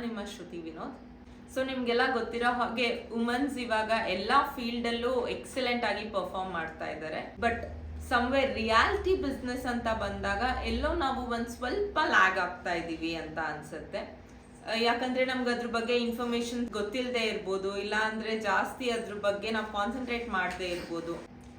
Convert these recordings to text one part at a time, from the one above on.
ನಿಮ್ಮ ಶ್ರುತಿ ವಿನೋದ್. ಸೊ ನಿಮ್ಗೆಲ್ಲ ಗೊತ್ತಿರೋ ಹಾಗೆ ವುಮನ್ಸ್ ಇವಾಗ ಎಲ್ಲ ಫೀಲ್ಡಲ್ಲೂ ಎಕ್ಸಲೆಂಟ್ ಆಗಿ ಪರ್ಫಾರ್ಮ್ ಮಾಡ್ತಾ ಇದ್ದಾರೆ. ಬಟ್ ಸಮ್ವೇರ್ ರಿಯಾಲಿಟಿ ಬಿಸ್ನೆಸ್ ಅಂತ ಬಂದಾಗ ಎಲ್ಲೋ ನಾವು ಒಂದು ಸ್ವಲ್ಪ ಲ್ಯಾಗ್ ಆಗ್ತಾ ಇದ್ದೀವಿ ಅಂತ ಅನ್ಸುತ್ತೆ. ಯಾಕಂದ್ರೆ ನಮ್ಗೆ ಅದ್ರ ಬಗ್ಗೆ ಇನ್ಫಾರ್ಮೇಶನ್ ಗೊತ್ತಿಲ್ಲದೆ ಇರ್ಬೋದು, ಇಲ್ಲ ಅಂದ್ರೆ ಜಾಸ್ತಿ ಅದ್ರ ಬಗ್ಗೆ ನಾವು ಕಾನ್ಸಂಟ್ರೇಟ್ ಮಾಡದೇ ಇರ್ಬೋದು.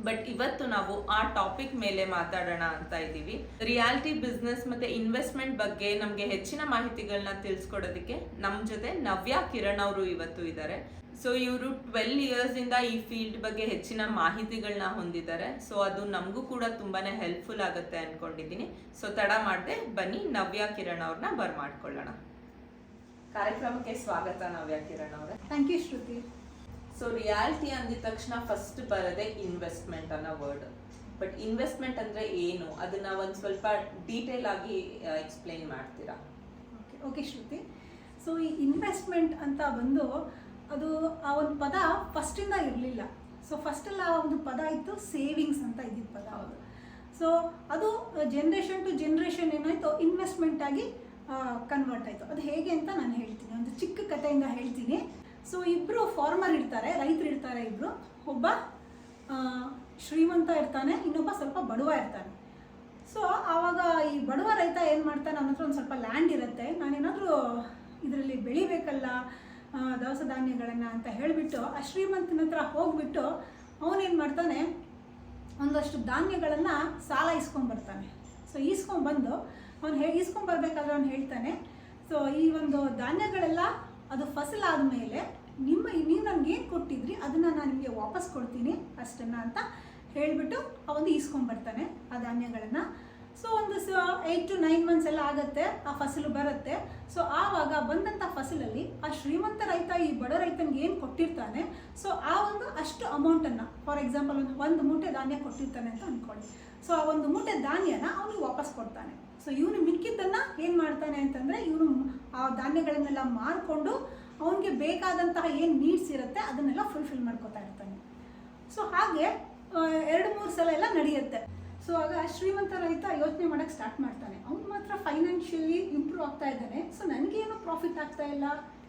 ಬಟ್ ಇವತ್ತು ನಾವು ಆ ಟಾಪಿಕ್ ಮೇಲೆ ಮಾತಾಡೋಣ ಅಂತ ಇದ್ದೀವಿ. ರಿಯಾಲಿಟಿ ಬಿಸ್ನೆಸ್ ಮತ್ತೆ ಇನ್ವೆಸ್ಟ್ಮೆಂಟ್ ಬಗ್ಗೆ ನಮಗೆ ಹೆಚ್ಚಿನ ಮಾಹಿತಿಗಳನ್ನ ತಿಳಿಸ್ಕೊಡೋದಕ್ಕೆ ನಮ್ಮ ಜೊತೆ ನವ್ಯ ಕಿರಣ್ ಅವರು ಇವತ್ತು ಇದ್ದಾರೆ. ಸೊ ಇವರು 12 ಇಯರ್ಸ್ ಇಂದ ಈ ಫೀಲ್ಡ್ ಬಗ್ಗೆ ಹೆಚ್ಚಿನ ಮಾಹಿತಿಗಳನ್ನ ಹೊಂದಿದ್ದಾರೆ. ಸೊ ಅದು ನಮಗೂ ಕೂಡ ತುಂಬಾನೇ ಹೆಲ್ಪ್ಫುಲ್ ಆಗುತ್ತೆ ಅನ್ಕೊಂಡಿದ್ದೀನಿ. ಸೊ ತಡ ಮಾಡದೆ ಬನ್ನಿ ನವ್ಯ ಕಿರಣ್ ಅವ್ರನ್ನ ಬರ್ಮಾಡ್ಕೊಳ್ಳೋಣ. ಕಾರ್ಯಕ್ರಮಕ್ಕೆ ಸ್ವಾಗತ ನವ್ಯ ಕಿರಣ್ ಅವರೇ. Thank you Shruti. So reality ಅಂದಿದ ತಕ್ಷಣ ಫಸ್ಟ್ ಬರೋದೇ ಇನ್ವೆಸ್ಟ್ಮೆಂಟ್ ಅನ್ನೋ ವರ್ಡ್. ಬಟ್ ಇನ್ವೆಸ್ಟ್ಮೆಂಟ್ ಅಂದ್ರೆ ಏನು, ಅದನ್ನ ಒಂದು ಸ್ವಲ್ಪ ಡೀಟೇಲ್ ಆಗಿ ಎಕ್ಸ್ಪ್ಲೈನ್ ಮಾಡ್ತೀರಾ? ಓಕೆ ಶ್ರುತಿ. ಸೊ ಈ ಇನ್ವೆಸ್ಟ್ಮೆಂಟ್ ಅಂತ ಬಂದು ಅದು ಆ ಒಂದು ಪದ ಫಸ್ಟಿಂದ ಇರಲಿಲ್ಲ. ಸೊ ಫಸ್ಟೆಲ್ಲ ಆ ಒಂದು ಪದ ಇತ್ತು ಸೇವಿಂಗ್ಸ್ ಅಂತ ಇದ್ದಿದ್ದ ಪದ. ಹೌದು. ಸೊ ಅದು ಜನ್ರೇಷನ್ ಟು ಜನ್ರೇಷನ್ ಏನಾಯಿತು ಇನ್ವೆಸ್ಟ್ಮೆಂಟ್ ಆಗಿ ಕನ್ವರ್ಟ್ ಆಯಿತು. ಅದು ಹೇಗೆ ಅಂತ ನಾನು ಹೇಳ್ತೀನಿ, ಒಂದು ಚಿಕ್ಕ ಕಥೆಯಿಂದ ಹೇಳ್ತೀನಿ. ಸೊ ಇಬ್ಬರು ಫಾರ್ಮರ್ ಇರ್ತಾರೆ, ರೈತರು ಇರ್ತಾರೆ ಇಬ್ಬರು. ಒಬ್ಬ ಶ್ರೀಮಂತ ಇರ್ತಾನೆ, ಇನ್ನೊಬ್ಬ ಸ್ವಲ್ಪ ಬಡವ ಇರ್ತಾನೆ. ಸೊ ಆವಾಗ ಈ ಬಡವ ರೈತ ಏನು ಮಾಡ್ತಾನೆ, ಅವನ ಹತ್ರ ಒಂದು ಸ್ವಲ್ಪ ಲ್ಯಾಂಡ್ ಇರುತ್ತೆ, ನಾನೇನಾದರೂ ಇದರಲ್ಲಿ ಬೆಳಿಬೇಕಲ್ಲ ದವಸ ಧಾನ್ಯಗಳನ್ನು ಅಂತ ಹೇಳಿಬಿಟ್ಟು ಆ ಶ್ರೀಮಂತನ ಹತ್ರ ಹೋಗ್ಬಿಟ್ಟು ಅವನೇನು ಮಾಡ್ತಾನೆ, ಒಂದಷ್ಟು ಧಾನ್ಯಗಳನ್ನು ಸಾಲ ಇಸ್ಕೊಂಡ್ಬರ್ತಾನೆ. ಸೊ ಈಸ್ಕೊಂಡ್ಬಂದು ಅವ್ನು ಈಸ್ಕೊಂಡ್ಬರ್ಬೇಕಾದ್ರೆ ಅವ್ನು ಹೇಳ್ತಾನೆ, ಸೊ ಈ ಒಂದು ಧಾನ್ಯಗಳೆಲ್ಲ ಅದು ಫಸಲಾದ ಮೇಲೆ ನೀವು ನನಗೆ ಏನು ಕೊಟ್ಟಿದ್ರಿ ಅದನ್ನು ನಾನು ನಿಮಗೆ ವಾಪಸ್ ಕೊಡ್ತೀನಿ ಅಷ್ಟನ್ನು ಅಂತ ಹೇಳಿಬಿಟ್ಟು ಅವನು ಈಸ್ಕೊಂಡ್ಬರ್ತಾನೆ ಆ ಧಾನ್ಯಗಳನ್ನು. ಸೊ ಒಂದು 8 to 9 months ಎಲ್ಲ ಆಗುತ್ತೆ, ಆ ಫಸಲು ಬರುತ್ತೆ. ಸೊ ಆವಾಗ ಬಂದಂಥ ಫಸಲಲ್ಲಿ ಆ ಶ್ರೀಮಂತ ರೈತ ಈ ಬಡ ರೈತನಿಗೆ ಏನು ಕೊಟ್ಟಿರ್ತಾನೆ, ಸೊ ಆ ಒಂದು ಅಷ್ಟು ಅಮೌಂಟನ್ನು, ಫಾರ್ ಎಕ್ಸಾಂಪಲ್ ಒಂದು ಮೂಟೆ ಧಾನ್ಯ ಕೊಟ್ಟಿರ್ತಾನೆ ಅಂತ ಅಂದ್ಕೊಳ್ಳಿ. ಸೊ ಆ ಒಂದು ಮೂಟೆ ಧಾನ್ಯನ ಅವನಿಗೆ ವಾಪಸ್ ಕೊಡ್ತಾನೆ. ಸೊ ಇವನು ಮಿಕ್ಕಿದ್ದನ್ನು ಏನು ಮಾಡ್ತಾನೆ ಅಂತಂದರೆ, ಇವನು ಆ ಧಾನ್ಯಗಳನ್ನೆಲ್ಲ ಮಾರಿಕೊಂಡು ಅವನಿಗೆ ಬೇಕಾದಂತಹ ಏನು ನೀಡ್ಸ್ ಇರುತ್ತೆ ಅದನ್ನೆಲ್ಲ ಫುಲ್ಫಿಲ್ ಮಾಡ್ಕೋತಾ ಇರ್ತಾನೆ. ಸೊ ಹಾಗೆ 2-3 ಸಲ ಎಲ್ಲ ನಡೆಯುತ್ತೆ. ಸೊ ಆಗ ಶ್ರೀಮಂತ ರೈತ ಯೋಚನೆ ಮಾಡೋಕ್ಕೆ ಸ್ಟಾರ್ಟ್ ಮಾಡ್ತಾನೆ, ಅವ್ನು ಮಾತ್ರ ಫೈನಾನ್ಷಿಯಲಿ ಇಂಪ್ರೂವ್ ಆಗ್ತಾ ಇದ್ದಾನೆ. ಸೊ ನನಗೇನು ಪ್ರಾಫಿಟ್ ಆಗ್ತಾ ಇಲ್ಲ,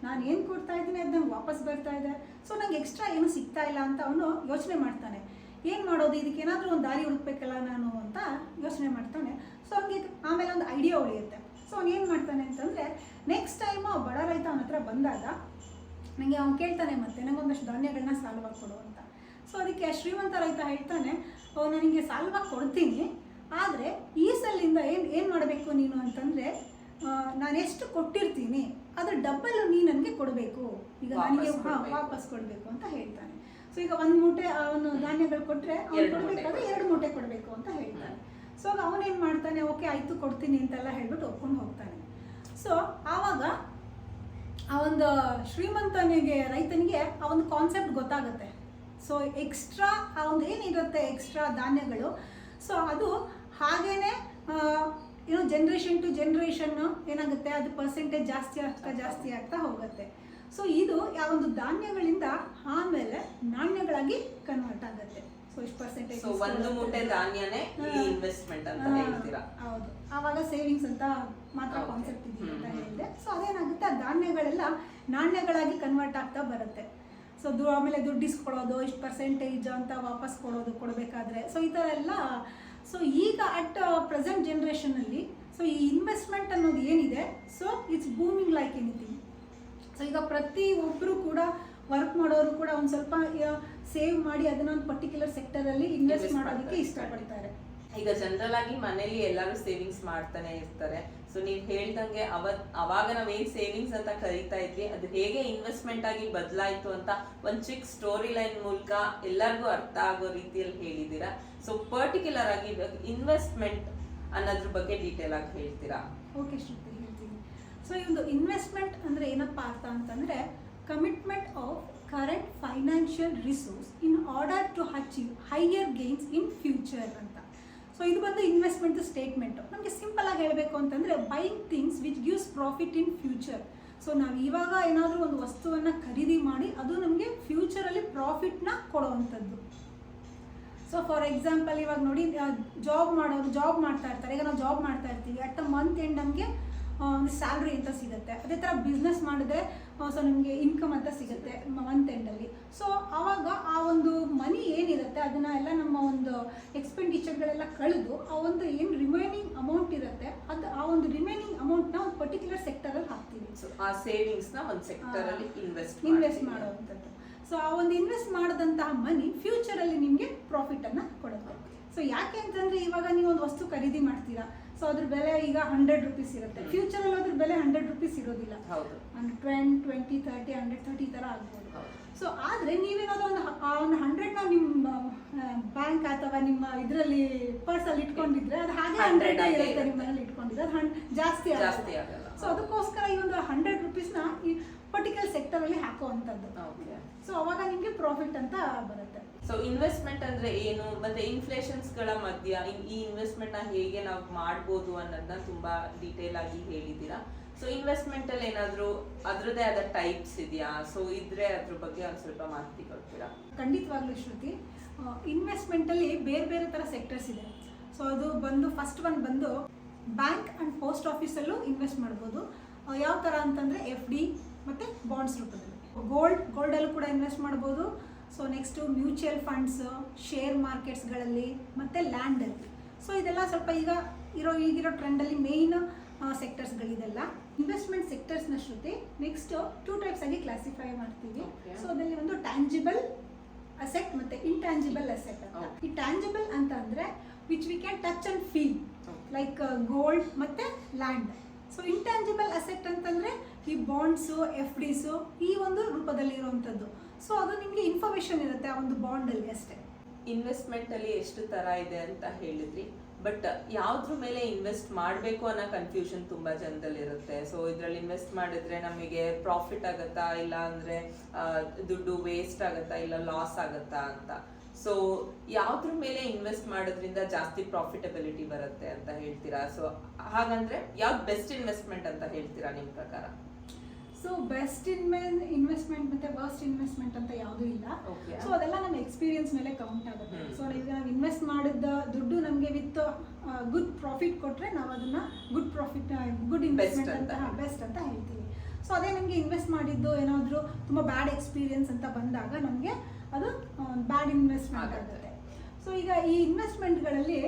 ನಾನು ಏನು ಕೊಡ್ತಾ ಇದ್ದೀನಿ ಅದು ನಂಗೆ ವಾಪಸ್ ಬರ್ತಾ ಇದೆ. ಸೊ ನಂಗೆ ಎಕ್ಸ್ಟ್ರಾ ಏನು ಸಿಗ್ತಾ ಇಲ್ಲ ಅಂತ ಅವನು ಯೋಚನೆ ಮಾಡ್ತಾನೆ. ಏನು ಮಾಡೋದು, ಇದಕ್ಕೇನಾದರೂ ಒಂದು ದಾರಿ ಹುಡುಕ್ಬೇಕಲ್ಲ ನಾನು ಅಂತ ಯೋಚನೆ ಮಾಡ್ತಾನೆ. ಸೊ ಅವನಿಗೆ ಆಮೇಲೆ ಒಂದು ಐಡಿಯಾ ಉಳಿಯುತ್ತೆ. ಸೊ ಅವ್ನು ಏನು ಮಾಡ್ತಾನೆ ಅಂತಂದರೆ, ನೆಕ್ಸ್ಟ್ ಟೈಮು ಆ ಬಡ ರೈತ ಅವನ ಹತ್ರ ಬಂದಾಗ ನನಗೆ ಅವ್ನು ಕೇಳ್ತಾನೆ, ಮತ್ತೆ ನನಗೊಂದಷ್ಟು ಧಾನ್ಯಗಳನ್ನ ಸಾಲವಾಗಿ ಕೊಡು ಅಂತ. ಸೊ ಅದಕ್ಕೆ ಶ್ರೀಮಂತ ರೈತ ಹೇಳ್ತಾನೆ, ನನಗೆ ಸಾಲವಾಗಿ ಕೊಡ್ತೀನಿ, ಆದರೆ ಈ ಸಲಿಂದ ಏನು ಮಾಡಬೇಕು ನೀನು ಅಂತಂದರೆ, ನಾನು ಎಷ್ಟು ಕೊಟ್ಟಿರ್ತೀನಿ ಅದ್ರ ಡಬ್ಬಲ್ ನೀನು ನನಗೆ ಕೊಡಬೇಕು, ಈಗ ನನಗೆ ವಾಪಸ್ ಕೊಡಬೇಕು ಅಂತ ಹೇಳ್ತಾನೆ. ಸೊ ಈಗ 1 ಮೂಟೆ ಅವನು ಧಾನ್ಯಗಳು ಕೊಟ್ಟರೆ ಅವ್ನು ಕೊಡಬೇಕಾದ್ರೆ 2 ಮೂಟೆ ಕೊಡಬೇಕು ಅಂತ ಹೇಳ್ತಾನೆ. ಸೊ ಅವನೇನು ಮಾಡ್ತಾನೆ, ಓಕೆ ಆಯಿತು ಕೊಡ್ತೀನಿ ಅಂತೆಲ್ಲ ಹೇಳ್ಬಿಟ್ಟು ಒಪ್ಕೊಂಡು ಹೋಗ್ತಾನೆ. ಸೊ ಆವಾಗ ಆ ಒಂದು ಶ್ರೀಮಂತನಿಗೆ ರೈತನಿಗೆ ಆ ಒಂದು ಕಾನ್ಸೆಪ್ಟ್ ಗೊತ್ತಾಗುತ್ತೆ. ಸೊ ಎಕ್ಸ್ಟ್ರಾ ಆ ಒಂದು ಏನಿರುತ್ತೆ ಎಕ್ಸ್ಟ್ರಾ ಧಾನ್ಯಗಳು, ಸೊ ಅದು ಹಾಗೇ ಜನ್ರೇಷನ್ ಟು ಜನ್ರೇಷನ್ ಏನಾಗುತ್ತೆ, ಅದು ಪರ್ಸೆಂಟೇಜ್ ಜಾಸ್ತಿ ಆಗ್ತಾ ಹೋಗುತ್ತೆ. ಸೊ ಇದು ಆ ಒಂದು ಧಾನ್ಯಗಳಿಂದ ಆಮೇಲೆ ನಾಣ್ಯಗಳಾಗಿ ಕನ್ವರ್ಟ್ ಆಗುತ್ತೆ. ಸೊ ಇಷ್ಟು ಪರ್ಸೆಂಟೇಜ್, ಒಂದು ಮೂಟೆ ಧಾನ್ಯನೇ ಇನ್ವೆಸ್ಟ್ಮೆಂಟ್ ಅಂತ ಹೇಳ್ತೀರಾ? ಹೌದು. ಆವಾಗ ಸೇವಿಂಗ್ಸ್ ಅಂತ ಮಾತ್ರ ಕಾನ್ಸೆಪ್ಟ್ ಇದೆ ಅಂತ ಹೇಳಿದೆ. ಸೊ ಅದೇನಾಗುತ್ತೆ, ಆ ಧಾನ್ಯಗಳೆಲ್ಲ ನಾಣ್ಯಗಳಾಗಿ ಕನ್ವರ್ಟ್ ಆಗ್ತಾ ಬರುತ್ತೆ. ಸೊ ಆಮೇಲೆ ದುಡ್ಡು ಇಸ್ಕೊಳ್ಳೋದು, ಇಷ್ಟು ಪರ್ಸೆಂಟೇಜ್ ಅಂತ ವಾಪಸ್ ಕೊಡಬೇಕಾದ್ರೆ, ಸೊ ಈ ಥರ ಎಲ್ಲ. ಸೊ ಈಗ ಅಟ್ ಪ್ರೆಸೆಂಟ್ ಜನ್ರೇಷನಲ್ಲಿ ಸೊ ಈ ಇನ್ವೆಸ್ಟ್ಮೆಂಟ್ ಅನ್ನೋದು ಏನಿದೆ, so it's booming like anything. So ಈಗ ಪ್ರತಿಯೊಬ್ಬರು ಕೂಡ ವರ್ಕ್ ಮಾಡೋರು ಕೂಡ ಒಂದು ಸ್ವಲ್ಪ ಸೇವ್ ಮಾಡಿ ಅದನ್ನ ಒಂದು ಪರ್ಟಿಕ್ಯುಲರ್ ಸೆಕ್ಟರಲ್ಲಿ ಇನ್ವೆಸ್ಟ್ ಮಾಡೋದಕ್ಕೆ ಇಷ್ಟಪಡ್ತಾರೆ. ಈಗ ಜನರಲ್ ಆಗಿ ಮನೇಲಿ ಎಲ್ಲರೂ ಸೇವಿಂಗ್ಸ್ ಮಾಡ್ತಾನೆ ಇರ್ತಾರೆ. ಸೊ ನೀವು ಹೇಳ್ದಂಗೆ ಅವಾಗ ನಾವೇನ್ ಸೇವಿಂಗ್ಸ್ ಅಂತ ಕರೀತಾ ಇದ್ವಿ, ಅದು ಹೇಗೆ ಇನ್ವೆಸ್ಟ್ಮೆಂಟ್ ಆಗಿ ಬದಲಾಯಿತು ಅಂತ ಒಂದು ಚಿಕ್ಕ ಸ್ಟೋರಿ ಲೈನ್ ಮೂಲಕ ಎಲ್ಲರಿಗೂ ಅರ್ಥ ಆಗೋ ರೀತಿಯಲ್ಲಿ ಹೇಳಿದ್ದೀರಾ. ಸೊ ಪರ್ಟಿಕ್ಯುಲರ್ ಆಗಿ ಇನ್ವೆಸ್ಟ್ಮೆಂಟ್ ಅನ್ನೋದ್ರ ಬಗ್ಗೆ ಡೀಟೇಲ್ ಆಗಿ ಹೇಳ್ತೀರಾ? ಓಕೆ ಶ್ರುತಿ, ಹೇಳ್ತೀನಿ. ಸೊ ಈ ಒಂದು ಇನ್ವೆಸ್ಟ್ಮೆಂಟ್ ಅಂದರೆ ಏನಪ್ಪಾ ಅರ್ಥ ಅಂತಂದರೆ, commitment of current financial resource in order to achieve higher gains in future ಅಂತ. ಸೊ ಇದು ಬಂದು ಇನ್ವೆಸ್ಟ್ಮೆಂಟ್ ಸ್ಟೇಟ್ಮೆಂಟು. ನಮಗೆ ಸಿಂಪಲ್ ಆಗಿ ಹೇಳಬೇಕು ಅಂತಂದರೆ, buying things which gives profit in future. So ನಾವು ಇವಾಗ ಏನಾದರೂ ಒಂದು ವಸ್ತುವನ್ನು ಖರೀದಿ ಮಾಡಿ ಅದು ನಮಗೆ ಫ್ಯೂಚರಲ್ಲಿ ಪ್ರಾಫಿಟ್ನ ಕೊಡುವಂಥದ್ದು. ಸೊ ಫಾರ್ ಎಕ್ಸಾಂಪಲ್ ಇವಾಗ ನೋಡಿ, ಜಾಬ್ ಮಾಡ್ತಾ ಇರ್ತಾರೆ. ಈಗ ನಾವು ಜಾಬ್ ಮಾಡ್ತಾ ಇರ್ತೀವಿ, ಅಟ್ ದ ಮಂತ್ ಎಂಡ್ ನಮಗೆ ಒಂದು ಸ್ಯಾಲ್ರಿ ಅಂತ ಸಿಗುತ್ತೆ. ಅದೇ ಥರ ಬಿಸ್ನೆಸ್ ಮಾಡಿದ್ರೆ ಸೊ ನಿಮಗೆ ಇನ್ಕಮ್ ಅಂತ ಸಿಗುತ್ತೆ ಮಂತ್ ಎಂಡಲ್ಲಿ. ಸೊ ಆವಾಗ ಆ ಒಂದು ಮನಿ ಏನಿರುತ್ತೆ ಅದನ್ನ ಎಲ್ಲ ನಮ್ಮ ಒಂದು ಎಕ್ಸ್ಪೆಂಡಿಚರ್ಗಳೆಲ್ಲ ಕಳೆದು ಆ ಒಂದು ಏನು ರಿಮೈನಿಂಗ್ ಅಮೌಂಟ್ ಇರುತ್ತೆ ಅದು ಆ ಒಂದು ರಿಮೈನಿಂಗ್ ಅಮೌಂಟ್ನ ಒಂದು ಪರ್ಟಿಕ್ಯುಲರ್ ಸೆಕ್ಟರಲ್ಲಿ ಹಾಕ್ತೀವಿ. ಸೊ ಆ ಸೇವಿಂಗ್ಸ್ನ ಒಂದು ಸೆಕ್ಟರಲ್ಲಿ ಇನ್ವೆಸ್ಟ್ ಮಾಡುವಂಥದ್ದು. ಸೊ ಆ ಒಂದು ಇನ್ವೆಸ್ಟ್ ಮಾಡಿದಂತಹ ಮನಿ ಫ್ಯೂಚರಲ್ಲಿ ನಿಮಗೆ ಪ್ರಾಫಿಟನ್ನು ಕೊಡುತ್ತೆ. ಸೊ ಯಾಕೆ ಅಂತಂದರೆ ಇವಾಗ ನೀವು ಒಂದು ವಸ್ತು ಖರೀದಿ ಮಾಡ್ತೀರಾ, ಸೊ ಅದ್ರ ಬೆಲೆ ಈಗ 100 ರೂಪೀಸ್ ಇರುತ್ತೆ, ಫ್ಯೂಚರಲ್ಲಿ ಅದ್ರ ಬೆಲೆ 100 ರೂಪೀಸ್ ಇರೋದಿಲ್ಲ, 10, 20, 30, 130 ಈ ಥರ ಆಗ್ಬೋದು. ಸೊ ಆದರೆ ನೀವೇನಾದ್ರು ಒಂದು 100ನ ನಿಮ್ಮ ಬ್ಯಾಂಕ್ ಅಥವಾ ನಿಮ್ಮ ಇದರಲ್ಲಿ ಪರ್ಸಲ್ಲಿ ಇಟ್ಕೊಂಡಿದ್ರೆ ಅದು ಹಾಗೆ 100 ಇರುತ್ತೆ, ನಿಮ್ಮಲ್ಲಿ ಇಟ್ಕೊಂಡಿದ್ರೆ ಅದು ಜಾಸ್ತಿ ಆಗಲ್ಲ. ಸೊ ಅದಕ್ಕೋಸ್ಕರ ಈ ಒಂದು 100 ರೂಪೀಸ್ನ ಈ ಪರ್ಟಿಕ್ಯುಲರ್ ಸೆಕ್ಟರಲ್ಲಿ ಹಾಕುವಂಥದ್ದು. ಸೊ ಅವಾಗ ನಿಮಗೆ ಪ್ರಾಫಿಟ್ ಅಂತ ಬರುತ್ತೆ. ಸೊ ಇನ್ವೆಸ್ಟ್ಮೆಂಟ್ ಅಂದ್ರೆ ಏನು, ಮತ್ತೆ ಇನ್ಫ್ಲೇಷನ್ಸ್ಗಳ ಮಧ್ಯ ಈ ಇನ್ವೆಸ್ಟ್ಮೆಂಟ್ ನ ಹೇಗೆ ನಾವು ಮಾಡ್ಬೋದು ಅನ್ನೋದನ್ನ ತುಂಬಾ ಡೀಟೇಲ್ ಆಗಿ ಹೇಳಿದ್ದೀರಾ. ಸೊ ಇನ್ವೆಸ್ಟ್ಮೆಂಟ್ ಅಲ್ಲಿ ಏನಾದ್ರು ಅದ್ರದ್ದೇ ಆದ ಟೈಪ್ಸ್ ಇದೆಯಾ? ಸೊ ಇದ್ರೆ ಅದ್ರ ಬಗ್ಗೆ ಒಂದು ಸ್ವಲ್ಪ ಮಾಹಿತಿ ಕೊಡ್ತೀರಾ? ಖಂಡಿತವಾಗ್ಲೂ ಶ್ರುತಿ, ಇನ್ವೆಸ್ಟ್ಮೆಂಟ್ ಅಲ್ಲಿ ಬೇರೆ ಬೇರೆ ತರ ಸೆಕ್ಟರ್ಸ್ ಇದೆ. ಸೊ ಅದು ಬಂದು ಫಸ್ಟ್ ಒನ್ ಬಂದು ಬ್ಯಾಂಕ್ ಅಂಡ್ ಪೋಸ್ಟ್ ಆಫೀಸಲ್ಲೂ ಇನ್ವೆಸ್ಟ್ ಮಾಡ್ಬೋದು. ಯಾವ ಥರ ಅಂತಂದರೆ FD ಮತ್ತು ಬಾಂಡ್ಸ್ ರೂಪದಲ್ಲಿ. ಗೋಲ್ಡಲ್ಲೂ ಕೂಡ ಇನ್ವೆಸ್ಟ್ ಮಾಡ್ಬೋದು. So next mutual funds, share ಮಾರ್ಕೆಟ್ಸ್ಗಳಲ್ಲಿ ಮತ್ತು ಲ್ಯಾಂಡಲ್ಲಿ. ಸೊ ಇದೆಲ್ಲ ಸ್ವಲ್ಪ ಈಗಿರೋ ಟ್ರೆಂಡಲ್ಲಿ ಮೇಯ್ನ್ ಸೆಕ್ಟರ್ಸ್ಗಳಿದೆಲ್ಲ ಇನ್ವೆಸ್ಟ್ಮೆಂಟ್ ಸೆಕ್ಟರ್ಸ್ನ ಶ್ರುತಿ. ನೆಕ್ಸ್ಟ್ 2 ಟೈಪ್ಸ್ ಆಗಿ ಕ್ಲಾಸಿಫೈ ಮಾಡ್ತೀವಿ. ಸೊ ಅದರಲ್ಲಿ ಒಂದು ಟ್ಯಾಂಜಿಬಲ್ ಅಸೆಟ್ ಮತ್ತು ಇಂಟ್ಯಾಂಜಿಬಲ್ ಅಸೆಟ್ ಅಂತ. ಈ ಟ್ಯಾಂಜಿಬಲ್ ಅಂತ ಅಂದರೆ which we can touch and feel like gold ಮತ್ತು ಲ್ಯಾಂಡ್. ಸೊ ಇಂಟ್ಯಾಂಜಿಬಲ್ ಅಸೆಟ್ ಅಂತಂದರೆ ಈ ಬಾಂಡ್ಸು, FDಸು ಈ ಒಂದು ರೂಪದಲ್ಲಿ ಇರುವಂಥದ್ದು. ಸೊ ಅದು ನಿಮಗೆ ಇನ್ಫಾರ್ಮೇಷನ್ ಇರುತ್ತೆ ಆ ಒಂದು ಬಾಂಡಲ್ಲಿ ಅಷ್ಟೇ. ಇನ್ವೆಸ್ಟ್ಮೆಂಟ್ ಅಲ್ಲಿ ಎಷ್ಟು ತರ ಇದೆ ಅಂತ ಹೇಳಿದ್ರಿ, ಬಟ್ ಯಾವ್ದ್ರ ಮೇಲೆ ಇನ್ವೆಸ್ಟ್ ಮಾಡಬೇಕು ಅನ್ನೋ ಕನ್ಫ್ಯೂಷನ್ ತುಂಬಾ ಜನದಲ್ಲಿ ಇರುತ್ತೆ. ಸೊ ಇದ್ರಲ್ಲಿ ಇನ್ವೆಸ್ಟ್ ಮಾಡಿದ್ರೆ ನಮಗೆ ಪ್ರಾಫಿಟ್ ಆಗತ್ತಾ, ಇಲ್ಲ ಅಂದ್ರೆ ದುಡ್ಡು ವೇಸ್ಟ್ ಆಗತ್ತಾ, ಇಲ್ಲ ಲಾಸ್ ಆಗತ್ತಾ ಅಂತ. ಸೊ ಯಾವ್ದ್ರ ಮೇಲೆ ಇನ್ವೆಸ್ಟ್ ಮಾಡೋದ್ರಿಂದ ಜಾಸ್ತಿ ಪ್ರಾಫಿಟಬಿಲಿಟಿ ಬರುತ್ತೆ ಅಂತ ಹೇಳ್ತೀರಾ? ಸೊ ಹಾಗಂದ್ರೆ ಯಾವ್ದು ಬೆಸ್ಟ್ ಇನ್ವೆಸ್ಟ್ಮೆಂಟ್ ಅಂತ ಹೇಳ್ತೀರಾ ನಿಮ್ಮ ಪ್ರಕಾರ? ಸೊ ಬೆಸ್ಟ್ ಇನ್ವೆಸ್ಟ್ಮೆಂಟ್ ಮತ್ತೆ ವರ್ಸ್ಟ್ ಇನ್ವೆಸ್ಟ್ಮೆಂಟ್ ಅಂತ ಯಾವುದೂ ಇಲ್ಲ. ಸೊ ಅದೆಲ್ಲ ನಮ್ಮ ಎಕ್ಸ್ಪೀರಿಯನ್ಸ್ ಮೇಲೆ ಕೌಂಟ್ ಆಗುತ್ತೆ. ಸೊ ಈಗ ನಾವು ಇನ್ವೆಸ್ಟ್ ಮಾಡಿದ ದುಡ್ಡು ನಮಗೆ ವಿತ್ ಗುಡ್ ಪ್ರಾಫಿಟ್ ಕೊಟ್ಟರೆ ನಾವು ಅದನ್ನ ಗುಡ್ ಇನ್ವೆಸ್ಟ್ಮೆಂಟ್ ಅಂತ ಬೆಸ್ಟ್ ಅಂತ ಹೇಳ್ತೀವಿ. ಸೊ ಅದೇ ನಮಗೆ ಇನ್ವೆಸ್ಟ್ ಮಾಡಿದ್ದು ಏನಾದರೂ ತುಂಬ ಬ್ಯಾಡ್ ಎಕ್ಸ್ಪೀರಿಯನ್ಸ್ ಅಂತ ಬಂದಾಗ ನಮಗೆ ಅದು ಬ್ಯಾಡ್ ಇನ್ವೆಸ್ಟ್ಮೆಂಟ್ ಆಗುತ್ತೆ. ಸೊ ಈಗ ಈ ಇನ್ವೆಸ್ಟ್ಮೆಂಟ್ಗಳಲ್ಲಿ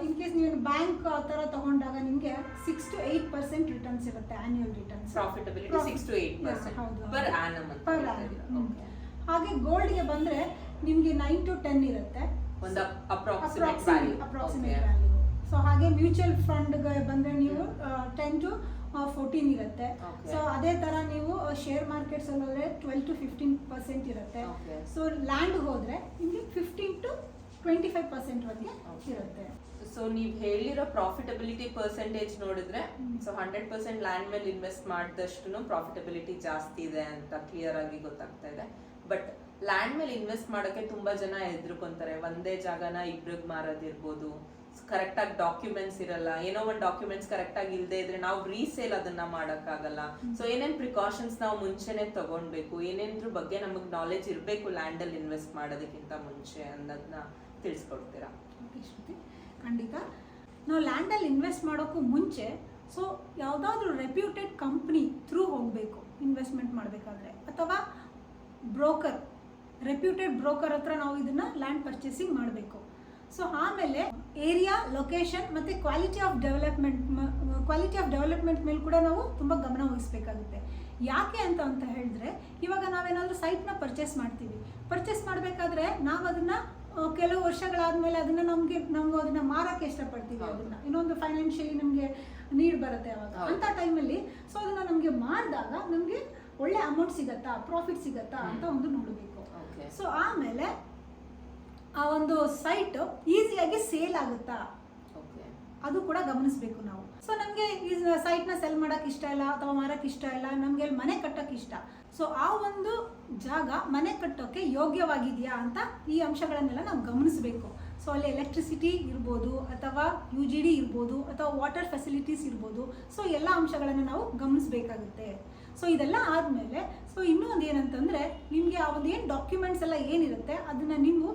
ಇನ್ ಕೇಸ್ ನೀವು ಬ್ಯಾಂಕ್ ಆ ಥರ ತಗೊಂಡಾಗ ನಿಮಗೆ 6 to 8% ರಿಟರ್ನ್ಸ್ ಇರುತ್ತೆ, annual returns. Profitability 6 to 8% per annum ಅಂತ. ಹಾಗೆ ಗೋಲ್ಡ್ಗೆ ಬಂದರೆ ನಿಮಗೆ 9 to 10 ಇರುತ್ತೆ, ಒಂದು ಅಪ್ರಾಕ್ಸಿಮೇಟ್ ವ್ಯಾಲ್ಯೂ. ಸೊ ಹಾಗೆ ಮ್ಯೂಚುವಲ್ ಫಂಡ್ಗೆ ಬಂದರೆ ನೀವು 10 to 14 ಇರುತ್ತೆ. ಸೊ ಅದೇ ಥರ ನೀವು ಶೇರ್ ಮಾರ್ಕೆಟ್ಸ್ ಹೋದರೆ 12 to 15% ಇರುತ್ತೆ. ಸೊ ಲ್ಯಾಂಡ್ ಹೋದರೆ ನಿಮಗೆ 15 to 25% ವರೆಗೆ ಇರುತ್ತೆ. ಸೊ ನೀವು ಹೇಳಿರೋ ಪ್ರಾಫಿಟಬಿಲಿಟಿ ಪರ್ಸೆಂಟೇಜ್ ನೋಡಿದ್ರೆ ಸೊ 100% ಲ್ಯಾಂಡ್ ಮೇಲೆ ಇನ್ವೆಸ್ಟ್ ಮಾಡಿದಷ್ಟು ಪ್ರಾಫಿಟಬಿಲಿಟಿ ಜಾಸ್ತಿ ಇದೆ ಅಂತ ಕ್ಲಿಯರ್ ಆಗಿ ಗೊತ್ತಾಗ್ತಾ ಇದೆ. ಬಟ್ ಲ್ಯಾಂಡ್ ಮೇಲೆ ಇನ್ವೆಸ್ಟ್ ಮಾಡೋಕೆ ತುಂಬಾ ಜನ ಹೆದರ್ಕೊಂತಾರೆ. ಒಂದೇ ಜಾಗನ ಇಬ್ರಿಗೆ ಮಾರೋದಿರ್ಬೋದು, ಕರೆಕ್ಟ್ ಆಗಿ ಡಾಕ್ಯುಮೆಂಟ್ಸ್ ಇರಲ್ಲ, ಏನೋ ಒಂದು ಡಾಕ್ಯುಮೆಂಟ್ಸ್ ಕರೆಕ್ಟ್ ಆಗಿ ಇಲ್ಲದೆ ಇದ್ರೆ ನಾವು ರೀಸೇಲ್ ಅದನ್ನ ಮಾಡೋಕ್ಕಾಗಲ್ಲ. ಸೊ ಏನೇನ್ ಪ್ರಿಕಾಷನ್ಸ್ ನಾವು ಮುಂಚೆನೆ ತಗೊಳ್ಬೇಕು, ಏನೇನ್ರ ಬಗ್ಗೆ ನಮಗೆ ನಾಲೆಜ್ ಇರಬೇಕು ಲ್ಯಾಂಡ್ ಅಲ್ಲಿ ಇನ್ವೆಸ್ಟ್ ಮಾಡೋದಕ್ಕಿಂತ ಮುಂಚೆ ಅನ್ನೋದನ್ನ ತಿಳಿಸ್ಕೊಡ್ತೀರಾ? ಓಕೆ ಶ್ರುತಿ, ಖಂಡಿತ. ನಾವು ಲ್ಯಾಂಡಲ್ಲಿ ಇನ್ವೆಸ್ಟ್ ಮಾಡೋಕ್ಕೂ ಮುಂಚೆ ಸೊ ಯಾವುದಾದ್ರೂ ರೆಪ್ಯೂಟೆಡ್ ಕಂಪ್ನಿ ಥ್ರೂ ಹೋಗಬೇಕು ಇನ್ವೆಸ್ಟ್ಮೆಂಟ್ ಮಾಡಬೇಕಾದ್ರೆ, ಅಥವಾ ರೆಪ್ಯೂಟೆಡ್ ಬ್ರೋಕರ್ ಹತ್ರ ನಾವು ಇದನ್ನು ಲ್ಯಾಂಡ್ ಪರ್ಚೇಸಿಂಗ್ ಮಾಡಬೇಕು. ಸೊ ಆಮೇಲೆ ಏರಿಯಾ, ಲೊಕೇಶನ್ ಮತ್ತು ಕ್ವಾಲಿಟಿ ಆಫ್ ಡೆವಲಪ್ಮೆಂಟ್ ಮೇಲೆ ಕೂಡ ನಾವು ತುಂಬ ಗಮನ ವಹಿಸಬೇಕಾಗುತ್ತೆ. ಯಾಕೆ ಅಂತ ಹೇಳಿದ್ರೆ ಇವಾಗ ನಾವೇನಾದರೂ ಸೈಟ್ನ ಪರ್ಚೇಸ್ ಮಾಡಬೇಕಾದ್ರೆ ನಾವು ಅದನ್ನು ಕೆಲವು ವರ್ಷಗಳಾದಮೇಲೆ ಅದನ್ನು ನಾವು ಅದನ್ನು ಮಾರೋಕ್ಕೆ ಇಷ್ಟಪಡ್ತೀವಿ. ಅದನ್ನು ಇನ್ನೊಂದು ಫೈನಾನ್ಷಿಯಲಿ ನಮಗೆ ನೀಡ್ ಬರುತ್ತೆ ಅವಾಗ. ಅಂಥ ಟೈಮಲ್ಲಿ ಸೊ ಅದನ್ನು ನಮಗೆ ಮಾಡಿದಾಗ ನಮಗೆ ಒಳ್ಳೆ ಅಮೌಂಟ್ ಸಿಗತ್ತಾ, ಪ್ರಾಫಿಟ್ ಸಿಗತ್ತಾ ಅಂತ ಒಂದು ನೋಡಬೇಕು. ಸೊ ಆಮೇಲೆ ಆ ಒಂದು ಸೈಟ್ ಈಸಿಯಾಗಿ ಸೇಲ್ ಆಗುತ್ತಾ ಅದು ಕೂಡ ಗಮನಿಸಬೇಕು ನಾವು. ಸೊ ನಮಗೆ ಈ ಸೈಟ್ನ ಸೆಲ್ ಮಾಡೋಕ್ಕೆ ಇಷ್ಟ ಇಲ್ಲ ಅಥವಾ ಮಾರಕ್ಕೆ ಇಷ್ಟ ಇಲ್ಲ, ನಮಗೆ ಅಲ್ಲಿ ಮನೆ ಕಟ್ಟೋಕ್ಕೆ ಇಷ್ಟ. ಸೊ ಆ ಒಂದು ಜಾಗ ಮನೆ ಕಟ್ಟೋಕ್ಕೆ ಯೋಗ್ಯವಾಗಿದೆಯಾ ಅಂತ ಈ ಅಂಶಗಳನ್ನೆಲ್ಲ ನಾವು ಗಮನಿಸಬೇಕು. ಸೊ ಅಲ್ಲಿ ಎಲೆಕ್ಟ್ರಿಸಿಟಿ ಇರ್ಬೋದು, ಅಥವಾ UGD ಇರ್ಬೋದು, ಅಥವಾ ವಾಟರ್ ಫೆಸಿಲಿಟೀಸ್ ಇರ್ಬೋದು. ಸೊ ಎಲ್ಲ ಅಂಶಗಳನ್ನು ನಾವು ಗಮನಿಸಬೇಕಾಗುತ್ತೆ. ಸೊ ಇದೆಲ್ಲ ಆದಮೇಲೆ ಸೊ ಇನ್ನೂ ಒಂದು ಏನಂತಂದರೆ ನಿಮಗೆ ಆ ಒಂದು ಏನು ಡಾಕ್ಯುಮೆಂಟ್ಸ್ ಎಲ್ಲ ಏನಿರುತ್ತೆ ಅದನ್ನು ನೀವು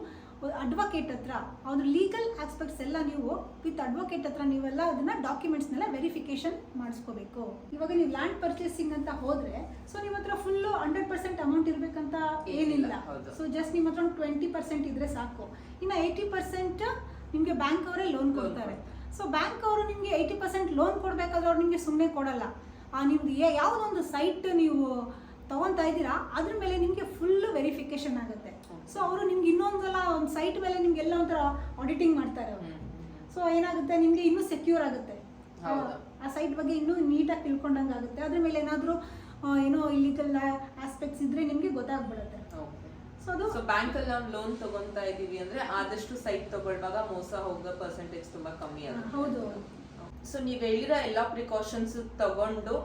ಅಡ್ವೊಕೇಟ್ ಹತ್ರ ಅವ್ರ ಲೀಗಲ್ ಆಸ್ಪೆಕ್ಟ್ಸ್ ಎಲ್ಲ ನೀವು ವಿತ್ ಅಡ್ವೊಕೇಟ್ ಹತ್ರ ನೀವೆಲ್ಲ ಅದನ್ನ ಡಾಕ್ಯುಮೆಂಟ್ಸ್ನೆಲ್ಲ ವೆರಿಫಿಕೇಶನ್ ಮಾಡಿಸ್ಕೋಬೇಕು. ಇವಾಗ ನೀವು ಲ್ಯಾಂಡ್ ಪರ್ಚೇಸಿಂಗ್ ಅಂತ ಹೋದ್ರೆ ಸೊ ನಿಮ್ಮ ಹತ್ರ ಫುಲ್ಲು 100% ಅಮೌಂಟ್ ಇರಬೇಕಂತ ಏನಿಲ್ಲ. ಸೊ ಜಸ್ಟ್ ನಿಮ್ಮ ಹತ್ರ 20% ಇದ್ರೆ ಸಾಕು. ಇನ್ನು 80% ನಿಮಗೆ ಬ್ಯಾಂಕ್ ಅವರೇ ಲೋನ್ ಕೊಡ್ತಾರೆ. ಸೊ ಬ್ಯಾಂಕ್ ಅವರು ನಿಮಗೆ 80% ಲೋನ್ ಕೊಡಬೇಕಾದ್ರೆ ಅವ್ರು ನಿಮಗೆ ಸುಮ್ಮನೆ ಕೊಡಲ್ಲ. ನಿಮ್ದು ಯಾವುದೊಂದು ಸೈಟ್ ನೀವು ತಗೊತಾ ಇದ್ದೀರಾ ಅದ್ರ ಮೇಲೆ ನಿಮಗೆ ಫುಲ್ ವೆರಿಫಿಕೇಶನ್ ಆಗುತ್ತೆ. ಸೊ ಅವರು ನಿಮ್ಗೆ ಇನ್ನೊಂದಲ್ಲ ಒಂದು ಸೈಟ್ ಮೇಲೆ ನಿಮ್ಗೆಲ್ಲ ಒಂಥರ ಆಡಿಟಿಂಗ್ ಮಾಡ್ತಾರೆ ಅವರು. ಸೊ ಏನಾಗುತ್ತೆ ನಿಮಗೆ ಇನ್ನೂ ಸೆಕ್ಯೂರ್ ಆಗುತ್ತೆ, ಆ ಸೈಟ್ ಬಗ್ಗೆ ಇನ್ನೂ ನೀಟಾಗಿ ತಿಳ್ಕೊಂಡಂಗೆ ಆಗುತ್ತೆ. ಅದ್ರ ಮೇಲೆ ಏನಾದರೂ ಏನೋ ಇಲ್ಲಿಗಲ್ ಆಸ್ಪೆಕ್ಟ್ಸ್ ಇದ್ರೆ ನಿಮಗೆ ಗೊತ್ತಾಗ್ಬಿಡುತ್ತೆ. ಸೊ ಬ್ಯಾಂಕ್ ಅಲ್ಲಿ ನಾವು ಲೋನ್ ತಗೊಂತಾ ಇದೀವಿ ಅಂದ್ರೆ ಆದಷ್ಟು ಸೈಟ್ ತಗೊಳ್ಳುವಾಗ ಮೋಸ ಹೋಗೋ ಪರ್ಸೆಂಟೇಜ್ ತುಂಬಾ ಕಮ್ಮಿ ಆಗುತ್ತೆ. ಹೌದು. ಸೊ ನೀವ್ ಹೇಳಿರೋ ಎಲ್ಲಾ ಪ್ರಿಕಾಷನ್ಸ್ ತಗೊಂಡು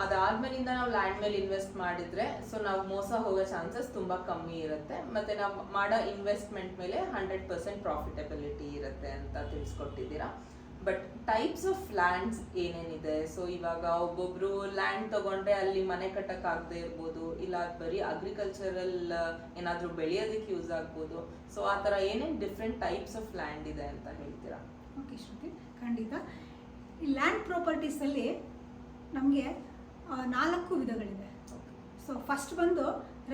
ಅದಾದ್ಮೇಲಿಂದ ನಾವು ಲ್ಯಾಂಡ್ ಮೇಲೆ ಇನ್ವೆಸ್ಟ್ ಮಾಡಿದ್ರೆ ಸೊ ನಾವು ಮೋಸ ಹೋಗೋ ಚಾನ್ಸಸ್ ತುಂಬಾ ಕಮ್ಮಿ ಇರುತ್ತೆ. ಮತ್ತೆ ನಾವು ಮಾಡೋ ಇನ್ವೆಸ್ಟ್ಮೆಂಟ್ ಮೇಲೆ 100% ಪ್ರಾಫಿಟಬಿಲಿಟಿ ಇರುತ್ತೆ ಅಂತ ತಿಳಿಸ್ಕೊಟ್ಟಿದ್ದೀರಾ. ಬಟ್ ಟೈಪ್ಸ್ ಆಫ್ ಲ್ಯಾಂಡ್ಸ್ ಏನೇನಿದೆ? ಸೊ ಇವಾಗ ಒಬ್ಬೊಬ್ರು ಲ್ಯಾಂಡ್ ತಗೊಂಡ್ರೆ ಅಲ್ಲಿ ಮನೆ ಕಟ್ಟಕ್ ಆಗದೆ ಇರ್ಬೋದು, ಇಲ್ಲ ಬರೀ ಅಗ್ರಿಕಲ್ಚರಲ್ ಏನಾದ್ರೂ ಬೆಳೆಯೋದಕ್ಕೆ ಯೂಸ್ ಆಗ್ಬೋದು. ಸೊ ಆ ತರ ಏನೇನ್ ಡಿಫ್ರೆಂಟ್ ಟೈಪ್ಸ್ ಆಫ್ ಲ್ಯಾಂಡ್ ಇದೆ ಅಂತ ಹೇಳ್ತೀರಾ? ಓಕೆ ಶ್ರುತಿ, ಖಂಡಿತ. ಈ ಲ್ಯಾಂಡ್ ಪ್ರಾಪರ್ಟೀಸಲ್ಲಿ ನಮಗೆ 4 ವಿಧಗಳಿವೆ. ಸೊ ಫಸ್ಟ್ ಬಂದು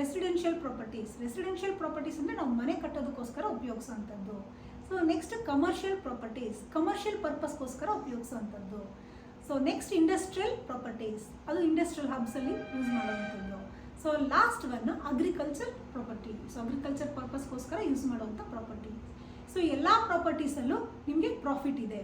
ರೆಸಿಡೆನ್ಷಿಯಲ್ ಪ್ರಾಪರ್ಟೀಸ್. ರೆಸಿಡೆನ್ಷಿಯಲ್ ಪ್ರಾಪರ್ಟೀಸ್ ಅಂದರೆ ನಾವು ಮನೆ ಕಟ್ಟೋದಕ್ಕೋಸ್ಕರ ಉಪಯೋಗಿಸೋವಂಥದ್ದು. So next commercial properties, commercial ಪರ್ಪಸ್ಗೋಸ್ಕರ ಉಪಯೋಗಿಸೋವಂಥದ್ದು. ಸೊ ನೆಕ್ಸ್ಟ್ ಇಂಡಸ್ಟ್ರಿಯಲ್ ಪ್ರಾಪರ್ಟೀಸ್, ಅದು ಇಂಡಸ್ಟ್ರಿಯಲ್ ಹಬ್ಸಲ್ಲಿ ಯೂಸ್ ಮಾಡುವಂಥದ್ದು. So last one agriculture property, so agriculture ಪರ್ಪಸ್ಗೋಸ್ಕರ ಯೂಸ್ ಮಾಡುವಂಥ ಪ್ರಾಪರ್ಟಿ. ಸೊ ಎಲ್ಲ ಪ್ರಾಪರ್ಟೀಸಲ್ಲೂ ನಿಮಗೆ ಪ್ರಾಫಿಟ್ ಇದೆ.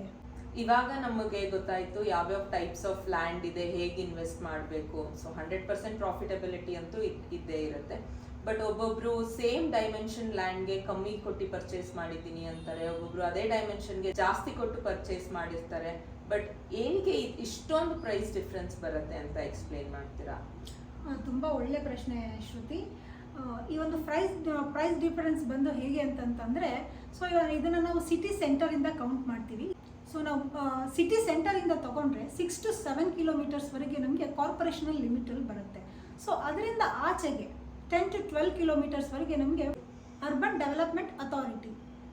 ಇವಾಗ ನಮಗೆ ಗೊತ್ತಾಯ್ತು ಯಾವ್ಯಾವ ಟೈಪ್ಸ್ ಆಫ್ ಲ್ಯಾಂಡ್ ಇದೆ, ಹೇಗೆ ಇನ್ವೆಸ್ಟ್ ಮಾಡಬೇಕು. ಸೊ 100% ಪ್ರಾಫಿಟಬಿಲಿಟಿ ಅಂತೂ ಇದ್ದೇ ಇರುತ್ತೆ. ಬಟ್ ಒಬ್ಬೊಬ್ರು ಸೇಮ್ ಡೈಮೆನ್ಷನ್ ಲ್ಯಾಂಡ್ಗೆ ಕಮ್ಮಿ ಕೊಟ್ಟು ಪರ್ಚೇಸ್ ಮಾಡಿದ್ದೀನಿ ಅಂತಾರೆ, ಒಬ್ಬೊಬ್ರು ಅದೇ ಡೈಮೆನ್ಷನ್ಗೆ ಜಾಸ್ತಿ ಕೊಟ್ಟು ಪರ್ಚೇಸ್ ಮಾಡಿರ್ತಾರೆ. ಬಟ್ ಏನಕ್ಕೆ ಇಷ್ಟೊಂದು ಪ್ರೈಸ್ ಡಿಫ್ರೆನ್ಸ್ ಬರುತ್ತೆ ಅಂತ ಎಕ್ಸ್ಪ್ಲೇನ್ ಮಾಡ್ತೀರಾ? ತುಂಬ ಒಳ್ಳೆ ಪ್ರಶ್ನೆ ಶ್ರುತಿ. ಈ ಒಂದು ಪ್ರೈಸ್ ಡಿಫರೆನ್ಸ್ ಬಂದು ಹೇಗೆ ಅಂತಂತಂದರೆ, ಸೊ ಇದನ್ನು ನಾವು ಸಿಟಿ ಸೆಂಟರಿಂದ ಕೌಂಟ್ ಮಾಡ್ತೀವಿ. ಸೊ ನಾವು ಸಿಟಿ ಸೆಂಟರಿಂದ ತೊಗೊಂಡ್ರೆ 6 to 7 ಕಿಲೋಮೀಟರ್ಸ್ವರೆಗೆ ನಮಗೆ ಕಾರ್ಪೊರೇಷನಲ್ ಲಿಮಿಟಲ್ಲಿ ಬರುತ್ತೆ. ಸೊ ಅದರಿಂದ ಆಚೆಗೆ 10 to 12 ಕಿಲೋಮೀಟರ್ಸ್ವರೆಗೆ ನಮಗೆ ಅರ್ಬನ್ ಡೆವಲಪ್ಮೆಂಟ್ ಅಥಾರಿಟಿ.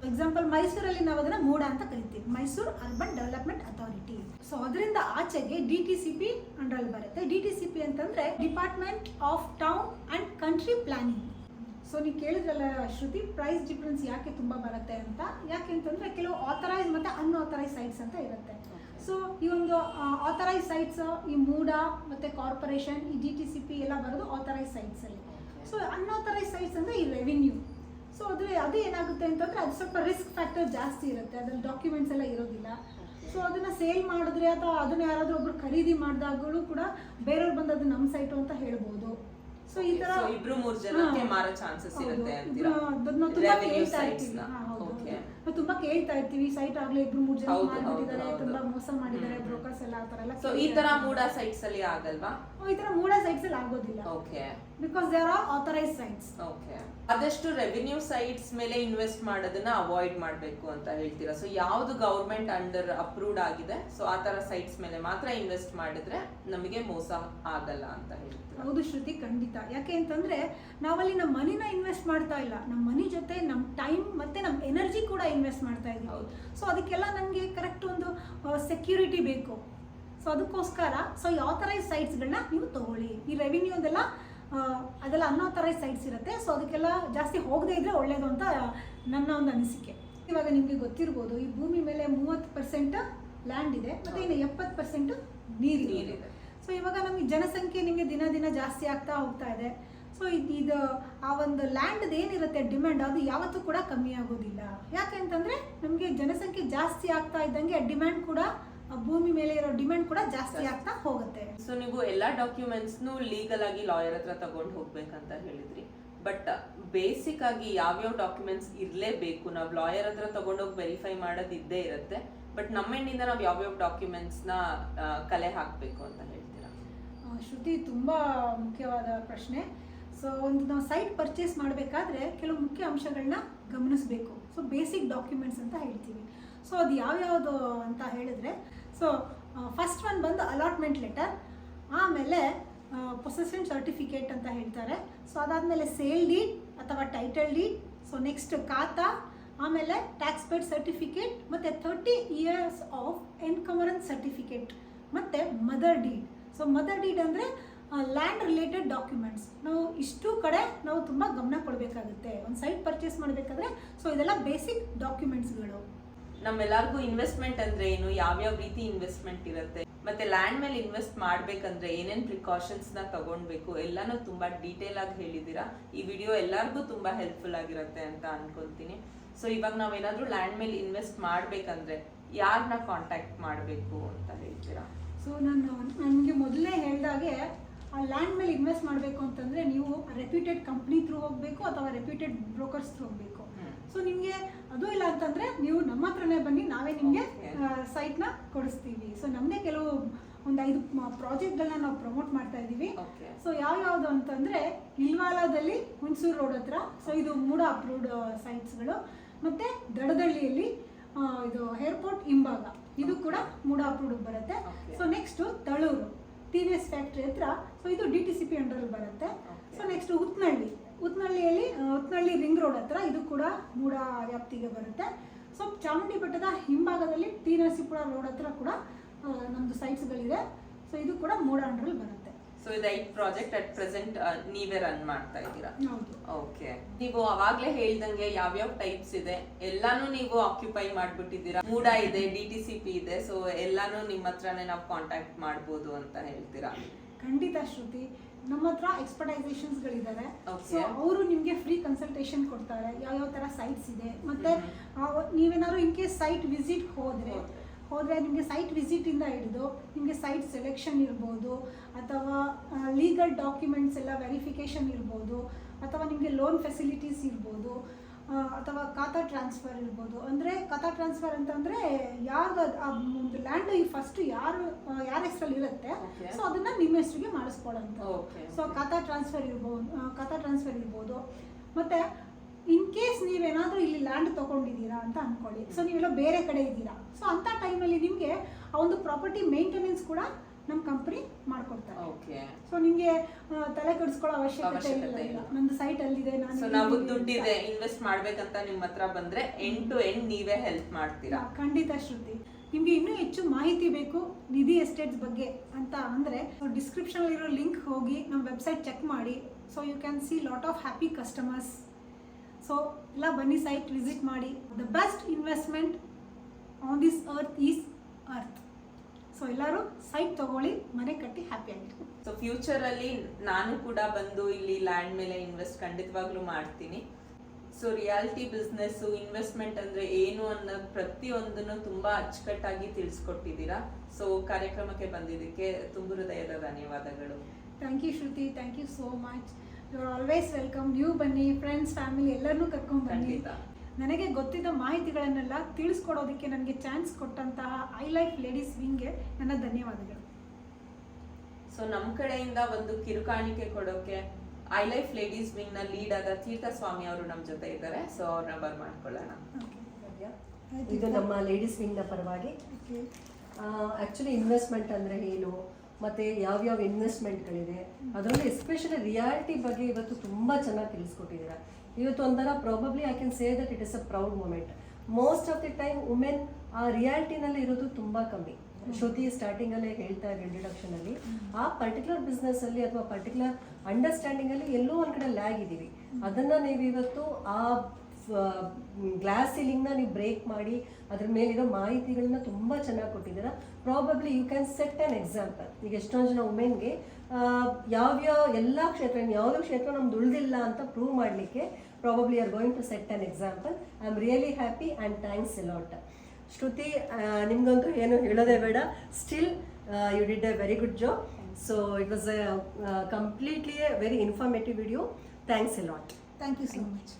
ಎಕ್ಸಾಂಪಲ್ ಮೈಸೂರಲ್ಲಿ ನಾವು ಅದನ್ನು ಮೂಡ ಅಂತ ಕರಿತೀವಿ, Mysuru urban development authority. So ಅದರಿಂದ ಆಚೆಗೆ DTCP ಅಂಡರಲ್ಲಿ ಬರುತ್ತೆ. DTCP ಅಂತಂದರೆ department of town and country planning. So ನೀವು ಕೇಳಿದ್ರಲ್ಲ ಶ್ರುತಿ, ಪ್ರೈಸ್ ಡಿಫ್ರೆನ್ಸ್ ಯಾಕೆ ತುಂಬ ಬರುತ್ತೆ ಅಂತ. ಯಾಕೆ ಅಂತಂದರೆ ಕೆಲವು ಆಥರೈಸ್ ಮತ್ತು ಅನ್ಆಥರೈಸ್ ಸೈಟ್ಸ್ ಅಂತ ಇರುತ್ತೆ. ಸೊ ಈ ಒಂದು ಆಥರೈಸ್ ಸೈಟ್ಸ್ ಈ ಮೂಡ ಮತ್ತು ಕಾರ್ಪೊರೇಷನ್, ಈ DTCP ಎಲ್ಲ ಬರೋದು ಆಥರೈಸ್ ಸೈಟ್ಸಲ್ಲಿ. ಸೊ ಅನ್ಆಥರೈಸ್ ಸೈಟ್ಸ್ ಅಂದರೆ ಈ ರೆವಿನ್ಯೂ. ಸೊ ಅದು ಏನಾಗುತ್ತೆ ಅಂತಂದರೆ ಅದು ಸ್ವಲ್ಪ ರಿಸ್ಕ್ ಫ್ಯಾಕ್ಟರ್ ಜಾಸ್ತಿ ಇರುತ್ತೆ, ಅದ್ರಲ್ಲಿ ಡಾಕ್ಯುಮೆಂಟ್ಸ್ ಎಲ್ಲ ಇರೋದಿಲ್ಲ. ಸೊ ಅದನ್ನು ಸೇಲ್ ಮಾಡಿದ್ರೆ ಅಥವಾ ಅದನ್ನು ಯಾರಾದರೂ ಒಬ್ರು ಖರೀದಿ ಮಾಡಿದಾಗಲೂ ಕೂಡ ಬೇರೆಯವ್ರು ಬಂದು ಅದು ನಮ್ಮ ಸೈಟು ಅಂತ ಹೇಳ್ಬೋದು. ಸೊ ಈ ತರ ಇಬ್ರು 3 ಜನಕ್ಕೆ ಮಾರೋ ಚಾನ್ಸಸ್ ಇರುತ್ತೆ ಅಂತೀರಾ? ತುಂಬಾ ಕೇಳ್ತಾ ಇರ್ತೀವಿ, ಸೈಟ್ ಆಗ್ಲೇ 2-3 ಜನ ಮಾಡಿಬಿಟ್ಟಿದ್ದಾರೆ, ತುಂಬಾ ಮೋಸ ಮಾಡಿದ್ದಾರೆ ಬ್ರೋಕರ್ಸ್ ಎಲ್ಲ, ಆ ತರ ಎಲ್ಲ. ಸೊ ಈ ತರ ಮೂಡ ಸೈಟ್ಸ್ ಅಲ್ಲಿ ಆಗಲ್ವಾ? ಈ ತರ ಮೂಡ ಸೈಟ್ಸ್ ಅಲ್ಲಿ ಆಗೋದಿಲ್ಲ. Okay, because they are all authorise sites. Okay, ಆದಷ್ಟು ರೆವಿನ್ಯೂ ಸೈಟ್ಸ್ ಮೇಲೆ ಇನ್ವೆಸ್ಟ್ ಮಾಡೋದನ್ನ ಅವಾಯ್ಡ್ ಮಾಡಬೇಕು ಅಂತ ಹೇಳ್ತೀರಾ? ಸೊ ಯಾವ್ದು ಗವರ್ಮೆಂಟ್ ಅಂಡರ್ ಅಪ್ರೂವ್ಡ್ ಆಗಿದೆ ಸೊ ಆ ತರ ಸೈಟ್ಸ್ ಮೇಲೆ ಮಾತ್ರ ಇನ್ವೆಸ್ಟ್ ಮಾಡಿದ್ರೆ ನಮಗೆ ಮೋಸ ಆಗಲ್ಲ ಅಂತ ಹೇಳ್ತೀರಾ? ಹೌದು ಶ್ರುತಿ, ಖಂಡಿತ. ಯಾಕೆ ಅಂತಂದ್ರೆ ನಾವಲ್ಲಿ ನಮ್ಮ ಮನಿನ ಇನ್ವೆಸ್ಟ್ ಮಾಡ್ತಾ ಇಲ್ಲ, ನಮ್ಮ ಮನಿ ಜೊತೆ ನಮ್ಮ ಟೈಮ್ ಮತ್ತೆ ನಮ್ಮ ಎನರ್ಜಿ ಕೂಡ ಇನ್ವೆಸ್ಟ್ ಮಾಡ್ತಾ ಇದ್ದೀವಿ. ಸೊ ಅದಕ್ಕೆಲ್ಲ ನಮಗೆ ಕರೆಕ್ಟ್ ಒಂದು ಸೆಕ್ಯೂರಿಟಿ ಬೇಕು. ಸೊ ಅದಕ್ಕೋಸ್ಕರ ಸೊ ಈ ಆಥರೈಸ್ ಸೈಟ್ಸ್ಗಳನ್ನ ನೀವು ತಗೊಳ್ಳಿ. ಈ ರೆವಿನ್ಯೂದೆಲ್ಲ ಅದೆಲ್ಲ ಅನ್ಆಥರೈಸ್ ಸೈಟ್ಸ್ ಇರುತ್ತೆ. ಸೊ ಅದಕ್ಕೆಲ್ಲ ಜಾಸ್ತಿ ಹೋಗದೇ ಇದ್ರೆ ಒಳ್ಳೇದು ಅಂತ ನನ್ನ ಒಂದು ಅನಿಸಿಕೆ. ಇವಾಗ ನಿಮಗೆ ಗೊತ್ತಿರ್ಬೋದು, ಈ ಭೂಮಿ ಮೇಲೆ 30% ಲ್ಯಾಂಡ್ ಇದೆ, ಮತ್ತೆ ಇನ್ನು 70% ನೀರಿದೆ. ಸೊ ಇವಾಗ ನಮಗೆ ಜನಸಂಖ್ಯೆ ನಿಮಗೆ ದಿನ ದಿನ ಜಾಸ್ತಿ ಆಗ್ತಾ ಹೋಗ್ತಾ ಇದೆ. ಸೊ ಇದು ಆ ಒಂದು ಲ್ಯಾಂಡ್ ಏನಿರುತ್ತೆ ಡಿಮ್ಯಾಂಡ್, ಅದು ಯಾವತ್ತೂ ಕೂಡ ಕಮ್ಮಿ ಆಗೋದಿಲ್ಲ. ಯಾಕೆ ಅಂತಂದರೆ ನಮಗೆ ಜನಸಂಖ್ಯೆ ಜಾಸ್ತಿ ಆಗ್ತಾ ಇದ್ದಂಗೆ ಡಿಮ್ಯಾಂಡ್ ಕೂಡ, ಭೂಮಿ ಮೇಲೆ ಇರೋ ಡಿಮ್ಯಾಂಡ್ ಕೂಡ ಜಾಸ್ತಿ ಆಗ್ತಾ ಹೋಗುತ್ತೆ. ಸೊ ನೀವು ಎಲ್ಲಾ ಡಾಕ್ಯುಮೆಂಟ್ಸ್ನು ಲೀಗಲ್ ಆಗಿ ಲಾಯರ್ ಹತ್ರ ತಗೊಂಡು ಹೋಗ್ಬೇಕಂತ ಹೇಳಿದ್ರಿ. ಬಟ್ ಬೇಸಿಕ್ ಆಗಿ ಯಾವ್ಯಾವ ಡಾಕ್ಯುಮೆಂಟ್ಸ್ ಇರಲೇಬೇಕು? ನಾವು ಲಾಯರ್ ಹತ್ರ ತಗೊಂಡೋಗಿ ವೆರಿಫೈ ಮಾಡೋದು ಇದ್ದೇ ಇರುತ್ತೆ. ಬಟ್ ನಮ್ಮ ಎಂಡಿಂದ ನಾವು ಯಾವ್ಯಾವ ಡಾಕ್ಯುಮೆಂಟ್ಸ್ನ ಕಲೆ ಹಾಕಬೇಕು ಅಂತ ಹೇಳ್ತೀರಾ? ಶ್ರುತಿ, ತುಂಬ ಮುಖ್ಯವಾದ ಪ್ರಶ್ನೆ. ಸೊ ಒಂದು ನಾವು ಸೈಟ್ ಪರ್ಚೇಸ್ ಮಾಡಬೇಕಾದ್ರೆ ಕೆಲವು ಮುಖ್ಯ ಅಂಶಗಳನ್ನ ಗಮನಿಸಬೇಕು. ಸೊ ಬೇಸಿಕ್ ಡಾಕ್ಯುಮೆಂಟ್ಸ್ ಅಂತ ಹೇಳ್ತೀವಿ. ಸೊ ಅದು ಯಾವ್ಯಾವುದು ಅಂತ ಹೇಳಿದ್ರೆ, ಸೊ ಫಸ್ಟ್ ಒನ್ ಬಂದು ಅಲಾಟ್ಮೆಂಟ್ ಲೆಟರ್, ಆಮೇಲೆ ಪೊಸೆಷನ್ ಸರ್ಟಿಫಿಕೇಟ್ ಅಂತ ಹೇಳ್ತಾರೆ. ಸೊ ಅದಾದಮೇಲೆ ಸೇಲ್ ಡೀಡ್ ಅಥವಾ ಟೈಟಲ್ ಡೀಡ್. ಸೊ ನೆಕ್ಸ್ಟ್ ಖಾತಾ, ಆಮೇಲೆ ಟ್ಯಾಕ್ಸ್ ಪೇಡ್ ಸರ್ಟಿಫಿಕೇಟ್ ಮತ್ತು 30 years ಆಫ್ ಎನ್ಕಮರೆನ್ಸ್ ಸರ್ಟಿಫಿಕೇಟ್ ಮತ್ತು mother deed. So mother deed ಅಂದರೆ ಲ್ಯಾಂಡ್ ರಿಲೇಟೆಡ್ ಡಾಕ್ಯುಮೆಂಟ್ಸ್. ನಾವು ಇಷ್ಟು ಕಡೆ ನಾವು ತುಂಬ ಗಮನ ಕೊಡಬೇಕಾಗುತ್ತೆ ಒಂದು ಸೈಟ್ ಪರ್ಚೇಸ್ ಮಾಡಬೇಕಾದ್ರೆ. ಸೊ ಇದೆಲ್ಲ ಬೇಸಿಕ್ ಡಾಕ್ಯುಮೆಂಟ್ಸ್ಗಳು. ನಮ್ಮೆಲ್ಲರಿಗೂ ಇನ್ವೆಸ್ಟ್ಮೆಂಟ್ ಅಂದ್ರೆ ಏನು, ಯಾವ್ಯಾವ ರೀತಿ ಇನ್ವೆಸ್ಟ್ಮೆಂಟ್ ಇರುತ್ತೆ, ಮತ್ತೆ ಲ್ಯಾಂಡ್ ಮೇಲೆ ಇನ್ವೆಸ್ಟ್ ಮಾಡ್ಬೇಕಂದ್ರೆ ಏನೇನ್ ಪ್ರಿಕಾಷನ್ಸ್ ನ ತಗೊಳ್ಬೇಕು ಎಲ್ಲಾನು ತುಂಬಾ ಡೀಟೇಲ್ ಆಗಿ ಹೇಳಿದೀರಾ. ಈ ವಿಡಿಯೋ ಎಲ್ಲರಿಗೂ ತುಂಬಾ ಹೆಲ್ಪ್ಫುಲ್ ಆಗಿರುತ್ತೆ ಅಂತ ಅನ್ಕೊಂತೀನಿ. ಸೊ ಇವಾಗ ನಾವೇನಾದ್ರೂ ಲ್ಯಾಂಡ್ ಮೇಲೆ ಇನ್ವೆಸ್ಟ್ ಮಾಡ್ಬೇಕಂದ್ರೆ ಯಾರನ್ನ ಕಾಂಟ್ಯಾಕ್ಟ್ ಮಾಡಬೇಕು ಅಂತ ಹೇಳ್ತೀರಾ? ಸೊ ನನಗೆ ಮೊದಲೇ ಹೇಳಿದಾಗೆ ಆ ಲ್ಯಾಂಡ್ ಮೇಲೆ ಇನ್ವೆಸ್ಟ್ ಮಾಡಬೇಕು ಅಂತಂದರೆ ನೀವು ರೆಪ್ಯೂಟೆಡ್ ಕಂಪ್ನಿ ಥ್ರೂ ಹೋಗಬೇಕು ಅಥವಾ ರೆಪ್ಯೂಟೆಡ್ ಬ್ರೋಕರ್ಸ್ ಥ್ರೂ ಹೋಗಬೇಕು. ಸೊ ನಿಮಗೆ ಅದು ಇಲ್ಲ ಅಂತಂದರೆ ನೀವು ನಮ್ಮ ಹತ್ರನೇ ಬನ್ನಿ, ನಾವೇ ನಿಮಗೆ ಸೈಟ್ನ ಕೊಡಿಸ್ತೀವಿ. ಸೊ ನಮ್ಮದೇ ಕೆಲವು ಒಂದು 5 ಪ್ರಾಜೆಕ್ಟ್ಗಳನ್ನ ನಾವು ಪ್ರಮೋಟ್ ಮಾಡ್ತಾ ಇದ್ದೀವಿ. ಸೊ ಯಾವ್ಯಾವುದು ಅಂತಂದರೆ ಇಲ್ವಾಲಾದಲ್ಲಿ ಹುಣಸೂರು ರೋಡ್ ಹತ್ರ, ಸೊ ಇದು ಮೂಡ ಅಪ್ರೂವ್ಡ್ ಸೈಟ್ಸ್ಗಳು. ಮತ್ತು ದಡದಳ್ಳಿಯಲ್ಲಿ ಇದು ಏರ್ಪೋರ್ಟ್ ಹಿಂಭಾಗ, ಇದು ಕೂಡ ಮೂಡ ಅಪ್ರೂವ್ಡ್ ಬರುತ್ತೆ. So next Taluru TVS factory ಹತ್ರ, ಸೊ ಇದು DTCP ಅಂಡರಲ್ಲಿ ಬರುತ್ತೆ. So next Uthnalli ring road ಹತ್ರ, ಇದು ಕೂಡ ಮೂಡ ವ್ಯಾಪ್ತಿಗೆ ಬರುತ್ತೆ. ಸೊ ಚಾಮುಂಡಿ ಬೆಟ್ಟದ ಹಿಂಭಾಗದಲ್ಲಿ ಟಿ ನರಸೀಪುರ ರೋಡ್ ಹತ್ರ ಕೂಡ ನಮ್ಮದು ಸೈಟ್ಸ್ಗಳಿದೆ. ಸೊ ಇದು ಕೂಡ ಮೂಡ ಅಂಡರಲ್ಲಿ ಬರುತ್ತೆ. ಸೊ ಇದು 8 ಪ್ರಾಜೆಕ್ಟ್ ಅಟ್ ಪ್ರೆಸೆಂಟ್ ನೀವೇ ರನ್ ಮಾಡ್ತಾ ಇದ್ದೀರಾ? ಹೌದು. ಓಕೆ. ನೀವು ಅವಾಗ್ಲೇ ಹೇಳ್ದಂಗೆ ಯಾವ್ಯಾವ ಟೈಪ್ಸ್ ಇದೆ ಎಲ್ಲಾನು ನೀವು ಆಕ್ಯುಪೈ ಮಾಡ್ಬಿಟ್ಟಿದ್ದೀರಾ. ಮೂಡ ಇದೆ, DTCP ಇದೆ, ಸೊ ಎಲ್ಲಾನು ನಿಮ್ಮ ಹತ್ರನೇ ನಾವು ಕಾಂಟ್ಯಾಕ್ಟ್ ಮಾಡ್ಬೋದು ಅಂತ ಹೇಳ್ತೀರಾ? ಖಂಡಿತ ಶ್ರುತಿ, ನಮ್ಮ ಹತ್ರ ಎಕ್ಸ್ಪರ್ಟೈಸೇಷನ್ಸ್ಗಳಿದ್ದಾರೆ. Okay. ಸೊ ಅವರು ನಿಮಗೆ ಫ್ರೀ ಕನ್ಸಲ್ಟೇಷನ್ ಕೊಡ್ತಾರೆ, ಯಾವ್ಯಾವ ಥರ ಸೈಟ್ಸ್ ಇದೆ. ಮತ್ತು ನೀವೇನಾದ್ರು ಇನ್ ಕೇಸ್ ಸೈಟ್ ವಿಸಿಟ್ ಹೋದರೆ ನಿಮಗೆ ಸೈಟ್ ವಿಸಿಟಿಂದ ಹಿಡಿದು ನಿಮಗೆ ಸೈಟ್ ಸೆಲೆಕ್ಷನ್ ಇರ್ಬೋದು, ಅಥವಾ ಲೀಗಲ್ ಡಾಕ್ಯುಮೆಂಟ್ಸ್ ಎಲ್ಲ ವೆರಿಫಿಕೇಷನ್ ಇರ್ಬೋದು, ಅಥವಾ ನಿಮಗೆ ಲೋನ್ ಫೆಸಿಲಿಟೀಸ್ ಇರ್ಬೋದು, ಅಥವಾ ಖಾತಾ ಟ್ರಾನ್ಸ್ಫರ್ ಇರ್ಬೋದು. ಅಂದರೆ ಖಾತಾ ಟ್ರಾನ್ಸ್ಫರ್ ಅಂತಂದರೆ ಯಾರ್ದು ಒಂದು ಲ್ಯಾಂಡ್ ಫಸ್ಟ್ ಯಾರ ಹೆಸರಲ್ಲಿ ಇರುತ್ತೆ, ಸೊ ಅದನ್ನು ನಿಮ್ಮ ಹೆಸರಿಗೆ ಮಾಡಿಸ್ಕೊಳ್ಳೋಂಥ. ಸೊ ಖಾತಾ ಟ್ರಾನ್ಸ್ಫರ್ ಇರ್ಬೋದು. ಮತ್ತು ಇನ್ ಕೇಸ್ ನೀವೇನಾದರೂ ಇಲ್ಲಿ ಲ್ಯಾಂಡ್ ತೊಗೊಂಡಿದ್ದೀರಾ ಅಂತ ಅಂದ್ಕೊಳ್ಳಿ, ಸೊ ನೀವೆಲ್ಲ ಬೇರೆ ಕಡೆ ಇದ್ದೀರಾ, ಸೊ ಅಂಥ ಟೈಮಲ್ಲಿ ನಿಮಗೆ ಆ ಒಂದು ಪ್ರಾಪರ್ಟಿ ಮೇಂಟೆನೆನ್ಸ್ ಕೂಡ ನಮ್ಮ ಕಂಪ್ನಿ ಮಾಡ್ಕೊಡ್ತಾರೆ. ಸೊ ನಿಮಗೆ ತಲೆ ಕೆಡಿಸ್ಕೊಳ್ಳೋ ಅವಶ್ಯಕತೆ ಇಲ್ಲ. ನಂದು ಸೈಟ್ ಅಲ್ಲಿದೆ, ನಾವು ದುಡ್ಡಿದೆ ಇನ್ವೆಸ್ಟ್ ಮಾಡ್ಬೇಕಂತ ನಿಮ್ಮ ಹತ್ರ ಬಂದ್ರೆ ಎಂಡ್ ಟು ಎಂಡ್ ನೀವೇ ಹೆಲ್ಪ್ ಮಾಡ್ತೀರಾ? ಖಂಡಿತ ಶ್ರುತಿ. ನಿಮಗೆ ಇನ್ನೂ ಹೆಚ್ಚು ಮಾಹಿತಿ ಬೇಕು ನಿಧಿ ಎಸ್ಟೇಟ್ಸ್ ಬಗ್ಗೆ ಅಂತ ಅಂದರೆ ಡಿಸ್ಕ್ರಿಪ್ಷನಲ್ಲಿರೋ ಲಿಂಕ್ ಹೋಗಿ ನಮ್ಮ ವೆಬ್ಸೈಟ್ ಚೆಕ್ ಮಾಡಿ. So you can see lot of happy customers. So ಎಲ್ಲ ಬನ್ನಿ, ಸೈಟ್ ವಿಸಿಟ್ ಮಾಡಿ. The best investment on this earth is earth. So ಎಲ್ಲರೂ ಸೈಟ್ ತಗೊಳ್ಳಿ, ಮನೆ ಕಟ್ಟಿ ಹ್ಯಾಪಿ ಆಗಿರಿ. ಸೊ ಫ್ಯೂಚರ್ ಅಲ್ಲಿ ನಾನು ಕೂಡ ಬಂದು ಇಲ್ಲಿ ಲ್ಯಾಂಡ್ ಮೇಲೆ ಇನ್ವೆಸ್ಟ್ ಖಂಡಿತವಾಗ್ಲೂ ಮಾಡ್ತೀನಿ. ಸೊ ರಿಯಾಲಿಟಿ ಬಿಸ್ನೆಸ್ ಇನ್ವೆಸ್ಟ್ಮೆಂಟ್ ಅಂದ್ರೆ ಏನು ಅನ್ನೋ ಪ್ರತಿಯೊಂದನ್ನು ತುಂಬಾ ಅಚ್ಚುಕಟ್ಟಾಗಿ ತಿಳಿಸ್ಕೊಟ್ಟಿದ್ದೀರಾ. ಸೊ ಕಾರ್ಯಕ್ರಮಕ್ಕೆ ಬಂದಿದ್ದಕ್ಕೆ ತುಂಬ ಹೃದಯದ ಧನ್ಯವಾದಗಳು. Thank you Shruti, thank you so much. You are always welcome. ನೀವು ಬನ್ನಿ, ಫ್ರೆಂಡ್ಸ್, ಫ್ಯಾಮಿಲಿ ಎಲ್ಲರನ್ನೂ ಕರ್ಕೊಂಡು ಬನ್ನಿ. ನನಗೆ ಗೊತ್ತಿದ್ದ ಮಾಹಿತಿಗಳನ್ನೆಲ್ಲ ತಿಳಿಸ್ಕೊಡೋದಕ್ಕೆ ನನಗೆ ಚಾನ್ಸ್ ಕೊಟ್ಟಂತಹ ಐ ಲೈಫ್ ಲೇಡೀಸ್ ವಿಂಗ್ಗೆ ನನ್ನ ಧನ್ಯವಾದಗಳು. ಸೊ ನಮ್ಮ ಕಡೆಯಿಂದ ಒಂದು ಕಿರುಕಾಣಿಕೆ ಕೊಡೋಕೆ ಐ ಲೈಫ್ ಲೇಡೀಸ್ ವಿಂಗ್ ನ ಲೀಡ್ ಆದ ತೀರ್ಥ ಸ್ವಾಮಿ ಅವರು ನಮ್ಮ ಜೊತೆ ಇದ್ದಾರೆ. ಸೊ ಅವ್ರನ್ನ ಬರ್ಮಾಡ್ಕೊಳ್ಳೋಣ. ಇದು ನಮ್ಮ ಲೇಡೀಸ್ ವಿಂಗ್ನ ಪರವಾಗಿ. ಆ್ಯಕ್ಚುಲಿ ಇನ್ವೆಸ್ಟ್ಮೆಂಟ್ ಅಂದರೆ ಏನು ಮತ್ತು ಯಾವ್ಯಾವ ಇನ್ವೆಸ್ಟ್ಮೆಂಟ್ಗಳಿದೆ, ಅದರಲ್ಲಿ ಎಸ್ಪೆಷಲಿ ರಿಯಾಲಿಟಿ ಬಗ್ಗೆ ಇವತ್ತು ತುಂಬ ಚೆನ್ನಾಗಿ ತಿಳಿಸ್ಕೊಟ್ಟಿದ್ದೀರಾ. ಇವತ್ತು ಒಂಥರ probably I can say that it is a proud moment. Most of the time women ಆ ರಿಯಾಲಿಟಿನಲ್ಲಿ ಇರೋದು ತುಂಬ ಕಮ್ಮಿ. ಶ್ರುತಿ ಸ್ಟಾರ್ಟಿಂಗಲ್ಲೇ ಹೇಳ್ತಾ ಇದ್ದ ಇಂಟ್ರಡಕ್ಷನಲ್ಲಿ ಆ ಪರ್ಟಿಕ್ಯುಲರ್ ಬಿಸ್ನೆಸ್ಸಲ್ಲಿ ಅಥವಾ ಪರ್ಟಿಕ್ಯುಲರ್ ಅಂಡರ್ಸ್ಟ್ಯಾಂಡಿಂಗಲ್ಲಿ ಎಲ್ಲೋ ಒಂದು ಕಡೆ ಲ್ಯಾಗ್ ಇದ್ದೀವಿ. ಅದನ್ನು ನೀವು ಇವತ್ತು ಆ ಗ್ಲಾಸ್ ಸೀಲಿಂಗ್ನ ನೀವು ಬ್ರೇಕ್ ಮಾಡಿ ಅದ್ರ ಮೇಲಿರೋ ಮಾಹಿತಿಗಳನ್ನ ತುಂಬ ಚೆನ್ನಾಗಿ ಕೊಟ್ಟಿದ್ದೀರಾ. Probably you can set an example. ಈಗ ಎಷ್ಟೊಂದು ಜನ ವುಮೆನ್ಗೆ ಯಾವ್ಯಾವ ಎಲ್ಲ ಕ್ಷೇತ್ರ ಯಾವುದೋ ಕ್ಷೇತ್ರ ನಮ್ದು ಉಳಿದಿಲ್ಲ ಅಂತ ಪ್ರೂವ್ ಮಾಡಲಿಕ್ಕೆ probably are going to set an example. I am really happy and thanks a lot. Shruti, ನಿಮಗಂತೂ ಏನು ಹೇಳೋದೇ ಬೇಡ. Still you did a very good job. So it was completely a very informative video. Thanks a lot. Thank you so much.